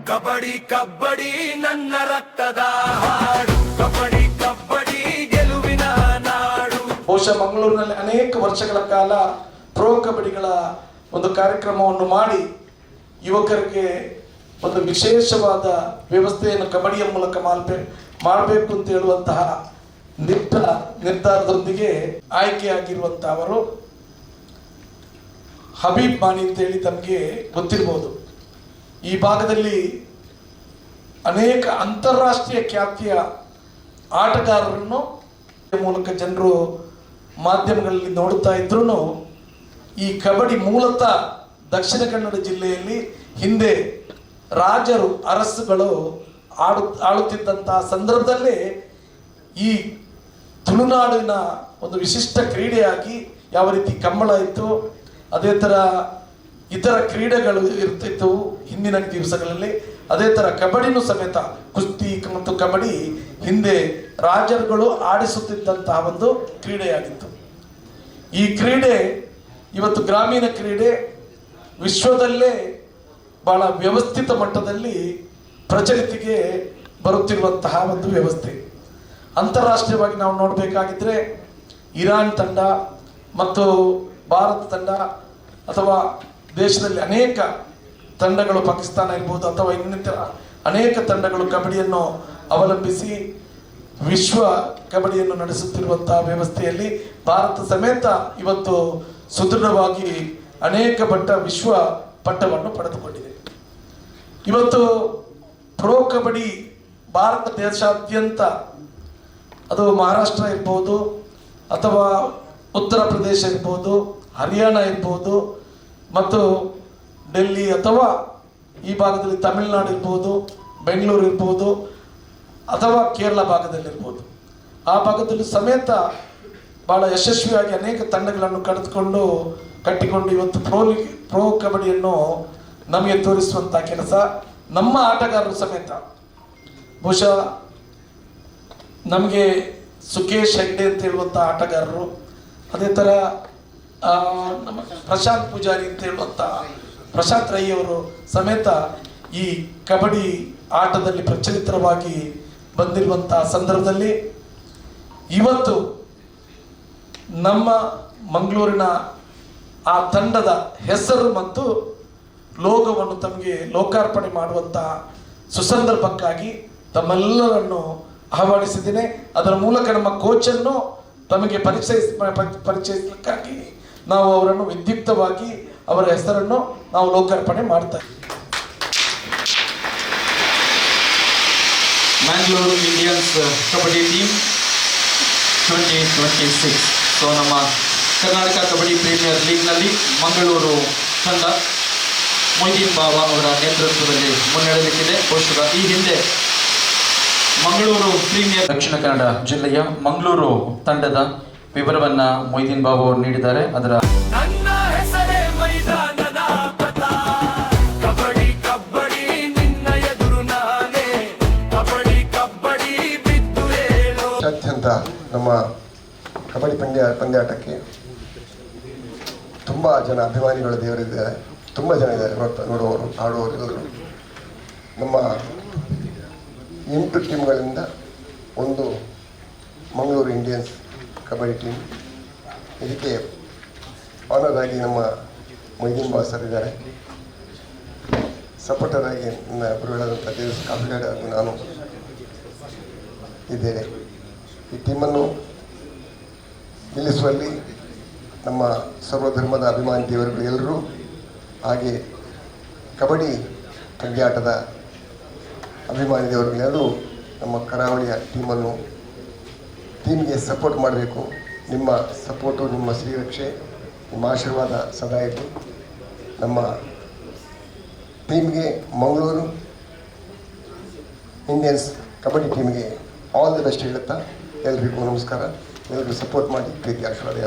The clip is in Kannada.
ಕಬಡ್ಡಿ ಕಬಡ್ಡಿ ನನ್ನ ರಕ್ತದ ಹಾಡು, ಕಬಡ್ಡಿ ಕಬಡ್ಡಿ ಗೆಲುವಿನ ನಾಡು. ಬಹುಶಃ ಮಂಗಳೂರಿನಲ್ಲಿ ಅನೇಕ ವರ್ಷಗಳ ಕಾಲ ಪ್ರೋ ಕಬಡ್ಡಿಗಳ ಒಂದು ಕಾರ್ಯಕ್ರಮವನ್ನು ಮಾಡಿ ಯುವಕರಿಗೆ ಒಂದು ವಿಶೇಷವಾದ ವ್ಯವಸ್ಥೆಯನ್ನು ಕಬಡ್ಡಿಯ ಮೂಲಕ ಮಾಡಬೇಕು ಅಂತ ಹೇಳುವಂತಹ ನಿರ್ಧಾರದೊಂದಿಗೆ ಆಯ್ಕೆಯಾಗಿರುವಂತಹ ಅವರು ಹಬೀಬ್ ಮಾಣಿ ಅಂತೇಳಿ ತಮಗೆ ಗೊತ್ತಿರಬಹುದು. ಈ ಭಾಗದಲ್ಲಿ ಅನೇಕ ಅಂತಾರಾಷ್ಟ್ರೀಯ ಖ್ಯಾತಿಯ ಆಟಗಾರರನ್ನು ಮೂಲಕ ಜನರು ಮಾಧ್ಯಮಗಳಲ್ಲಿ ನೋಡುತ್ತಾ ಇದ್ರೂ ಈ ಕಬಡ್ಡಿ ಮೂಲತಃ ದಕ್ಷಿಣ ಕನ್ನಡ ಜಿಲ್ಲೆಯಲ್ಲಿ ಹಿಂದೆ ರಾಜರು ಅರಸುಗಳು ಆಳುತ್ತಿದ್ದಂತಹ ಸಂದರ್ಭದಲ್ಲೇ ಈ ತುಳುನಾಡಿನ ಒಂದು ವಿಶಿಷ್ಟ ಕ್ರೀಡೆಯಾಗಿ ಯಾವ ರೀತಿ ಕಂಬಳ ಇತ್ತು, ಅದೇ ಥರ ಇತರ ಕ್ರೀಡೆಗಳು ಇರ್ತಿತ್ತು ಹಿಂದಿನ ದಿವಸಗಳಲ್ಲಿ. ಅದೇ ಥರ ಕಬಡ್ಡಿನೂ ಸಮೇತ ಕುಸ್ತಿ ಮತ್ತು ಕಬಡ್ಡಿ ಹಿಂದೆ ರಾಜರುಗಳು ಆಡಿಸುತ್ತಿದ್ದಂತಹ ಒಂದು ಕ್ರೀಡೆಯಾಗಿತ್ತು. ಈ ಕ್ರೀಡೆ ಇವತ್ತು ಗ್ರಾಮೀಣ ಕ್ರೀಡೆ ವಿಶ್ವದಲ್ಲೇ ಬಹಳ ವ್ಯವಸ್ಥಿತ ಮಟ್ಟದಲ್ಲಿ ಪ್ರಚಲಿತಿಗೆ ಬರುತ್ತಿರುವಂತಹ ಒಂದು ವ್ಯವಸ್ಥೆ. ಅಂತಾರಾಷ್ಟ್ರೀಯವಾಗಿ ನಾವು ನೋಡಬೇಕಾಗಿದ್ರೆ ಇರಾನ್ ತಂಡ ಮತ್ತು ಭಾರತ ತಂಡ ಅಥವಾ ದೇಶದಲ್ಲಿ ಅನೇಕ ತಂಡಗಳು, ಪಾಕಿಸ್ತಾನ ಇರ್ಬೋದು ಅಥವಾ ಇನ್ನಿತರ ಅನೇಕ ತಂಡಗಳು ಕಬಡ್ಡಿಯನ್ನು ಅವಲಂಬಿಸಿ ವಿಶ್ವ ಕಬಡ್ಡಿಯನ್ನು ನಡೆಸುತ್ತಿರುವಂತಹ ವ್ಯವಸ್ಥೆಯಲ್ಲಿ ಭಾರತ ಸಮೇತ ಇವತ್ತು ಸುದೃಢವಾಗಿ ಅನೇಕ ವಿಶ್ವ ಪಟ್ಟವನ್ನು ಪಡೆದುಕೊಂಡಿದೆ. ಇವತ್ತು ಪ್ರೋ ಕಬಡ್ಡಿ ಭಾರತ ದೇಶಾದ್ಯಂತ, ಅದು ಮಹಾರಾಷ್ಟ್ರ ಇರ್ಬೋದು ಅಥವಾ ಉತ್ತರ ಪ್ರದೇಶ ಇರ್ಬೋದು, ಹರಿಯಾಣ ಇರ್ಬೋದು ಮತ್ತು ಡೆಲ್ಲಿ ಅಥವಾ ಈ ಭಾಗದಲ್ಲಿ ತಮಿಳುನಾಡು ಇರ್ಬೋದು, ಬೆಂಗಳೂರು ಇರ್ಬೋದು ಅಥವಾ ಕೇರಳ ಭಾಗದಲ್ಲಿರ್ಬೋದು, ಆ ಭಾಗದಲ್ಲಿ ಸಮೇತ ಭಾಳ ಯಶಸ್ವಿಯಾಗಿ ಅನೇಕ ತಂಡಗಳನ್ನು ಕಟ್ಟಿಕೊಂಡು ಇವತ್ತು ಪ್ರೋ ಕಬಡ್ಡಿಯನ್ನು ನಮಗೆ ತೋರಿಸುವಂಥ ಕೆಲಸ ನಮ್ಮ ಆಟಗಾರರು ಸಮೇತ. ಬಹುಶಃ ನಮಗೆ ಸುಕೇಶ್ ಹೆಗ್ಡೆ ಅಂತ ಹೇಳುವಂಥ ಆಟಗಾರರು, ಅದೇ ಥರ ನಮ್ಮ ಪ್ರಶಾಂತ್ ಪೂಜಾರಿ ಅಂತ ಹೇಳುವಂಥ ಪ್ರಶಾಂತ್ ರೈ ಅವರು ಸಮೇತ ಈ ಕಬಡ್ಡಿ ಆಟದಲ್ಲಿ ಪ್ರಚಲಿತವಾಗಿ ಬಂದಿರುವಂತಹ ಸಂದರ್ಭದಲ್ಲಿ ಇವತ್ತು ನಮ್ಮ ಮಂಗಳೂರಿನ ಆ ತಂಡದ ಹೆಸರು ಮತ್ತು ಲೋಗೋವನ್ನು ತಮಗೆ ಲೋಕಾರ್ಪಣೆ ಮಾಡುವಂತಹ ಸುಸಂದರ್ಭಕ್ಕಾಗಿ ತಮ್ಮೆಲ್ಲರನ್ನು ಆಹ್ವಾನಿಸಿದ್ದೇನೆ. ಅದರ ಮೂಲಕ ನಮ್ಮ ಕೋಚನ್ನು ತಮಗೆ ಪರಿಚಯಿಸಲಿಕ್ಕಾಗಿ ನಾವು ಅವರನ್ನು ವಿದ್ಯುಕ್ತವಾಗಿ ಅವರ ಹೆಸರನ್ನು ನಾವು ಲೋಕಾರ್ಪಣೆ ಮಾಡ್ತಾ ಇದ್ದೀವಿ. Mangalore Indians kabaddi team 2026. So ನಮ್ಮ ಕರ್ನಾಟಕ ಕಬಡ್ಡಿ ಪ್ರೀಮಿಯರ್ ಲೀಗ್ನಲ್ಲಿ ಮಂಗಳೂರು ತಂಡ ಮೊಯ್ದೀನ್ ಬಾಬಾ ಅವರ ನೇತೃತ್ವದಲ್ಲಿ ಮುನ್ನಡೆಯಲಿಕ್ಕಿದೆ. ಬಹುಶಃ ಈ ಹಿಂದೆ ಮಂಗಳೂರು ಪ್ರೀಮಿಯರ್ ದಕ್ಷಿಣ ಕನ್ನಡ ಜಿಲ್ಲೆಯ ಮಂಗಳೂರು ತಂಡದ ವಿವರವನ್ನ ಮೊಯ್ದೀನ್ ಬಾಬು ಅವರು ನೀಡಿದ್ದಾರೆ. ಅದರ ನನ್ನ ಹೆಸರೇ ಮೈದಾನದ ಪಥ, ಕಬಡ್ಡಿ ಕಬಡ್ಡಿ ನಿನ್ನ ಎದುರು ನಾನೇ, ಕಬಡ್ಡಿ ಕಬಡ್ಡಿ ಬಿದ್ದು ಹೇಳೋ. ಅತ್ಯಂತ ನಮ್ಮ ಕಬಡ್ಡಿ ಪಂದ್ಯಾಟಕ್ಕೆ ತುಂಬ ಜನ ಅಭಿಮಾನಿಗಳು ದೇವರಿದ್ದಾರೆ, ತುಂಬ ಜನ ಇದ್ದಾರೆ ನೋಡುವವರು, ಆಡುವವರು ಎಲ್ಲರೂ. ನಮ್ಮ 8 ಟೀಮ್ಗಳಿಂದ ಒಂದು ಮಂಗಳೂರು ಇಂಡಿಯನ್ಸ್ ಕಬಡ್ಡಿ ಟೀಮ್. ಇದಕ್ಕೆ ಆನರ್ ಆಗಿ ನಮ್ಮ ಮೊಯ್ದೀನ್ ಬಾಸ್ ಸರ್ ಇದ್ದಾರೆ, ಸಪೋರ್ಟರ್ ಆಗಿ ನನ್ನ ಗುರುಗಳಾದಂಥ ದೇವಸ್ ಕಾಪಿಗಾಡ್ ಹಾಗೂ ನಾನು ಇದ್ದೇನೆ. ಈ ಟೀಮನ್ನು ನಿಲ್ಲಿಸುವಲ್ಲಿ ನಮ್ಮ ಸರ್ವಧರ್ಮದ ಅಭಿಮಾನಿ ದೇವರುಗಳು ಎಲ್ಲರೂ, ಹಾಗೆ ಕಬಡ್ಡಿ ಪಂದ್ಯಾಟದ ಅಭಿಮಾನಿ ದೇವರುಗಳೆಲ್ಲರೂ ನಮ್ಮ ಕರಾವಳಿಯ ಟೀಮ್ಗೆ ಸಪೋರ್ಟ್ ಮಾಡಬೇಕು. ನಿಮ್ಮ ಸಪೋರ್ಟು, ನಿಮ್ಮ ಶ್ರೀರಕ್ಷೆ, ನಿಮ್ಮ ಆಶೀರ್ವಾದ ಸದಾ ಇರಲಿ. ನಮ್ಮ ಟೀಮ್ಗೆ, ಮಂಗಳೂರು ಇಂಡಿಯನ್ಸ್ ಕಬಡ್ಡಿ ಟೀಮ್ಗೆ ಆಲ್ ದಿ ಬೆಸ್ಟ್ ಹೇಳುತ್ತಾ ಎಲ್ರಿಗೂ ನಮಸ್ಕಾರ. ಎಲ್ಲರಿಗೂ ಸಪೋರ್ಟ್ ಮಾಡಿ, ಪ್ರೀತಿ ಆಶೀರ್ವಾದ.